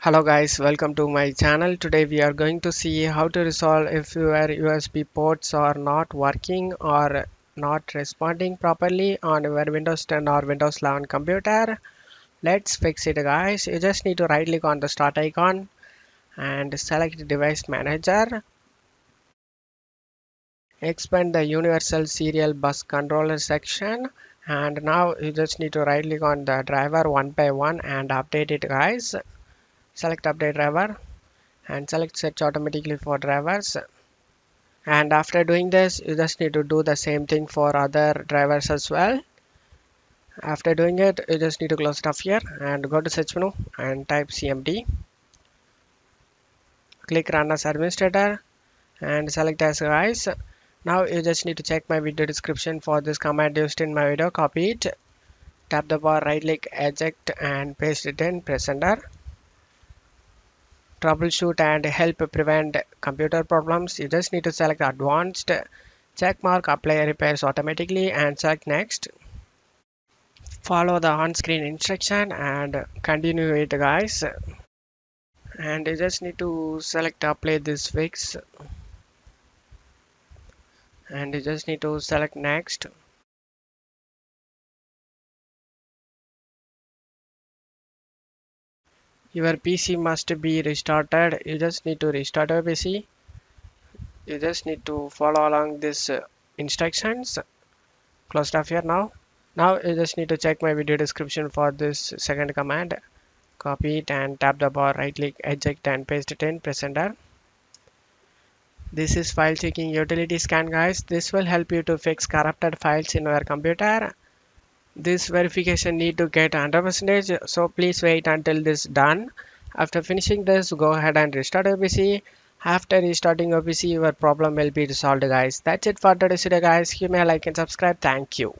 Hello guys, welcome to my channel. Today we are going to see how to resolve if your USB ports are not working or not responding properly on your Windows 10 or Windows 11 computer. Let's fix it guys. You just need to right click on the start icon and select device manager. Expand the universal serial bus controller section, and now you just need to right click on the driver one by one and update it guys. Select update driver and select search automatically for drivers, and after doing this you just need to do the same thing for other drivers as well. After doing it you just need to close it off here and go to search menu and type cmd, click run as administrator and select as guys. Now you just need to check my video description for this command used in my video, copy it, tap the bar, right click, eject and paste it in, press enter. Troubleshoot and help prevent computer problems, you just need to select advanced, check mark apply repairs automatically and select next. Follow the on-screen instruction and continue it guys, and you just need to select apply this fix and you just need to select next. Your PC must be restarted, you just need to restart your PC. You just need to follow along this instructions. Close it off here now. Now you just need to check my video description for this second command, copy it and tap the bar, right click, eject and paste it in, press enter. This is file checking utility scan guys. This will help you to fix corrupted files in your computer. This verification need to get 100%, so please wait until this done. After finishing this, go ahead and restart your PC. After restarting your PC, your problem will be resolved guys. That's it for today's video guys. Give me a like and subscribe. Thank you.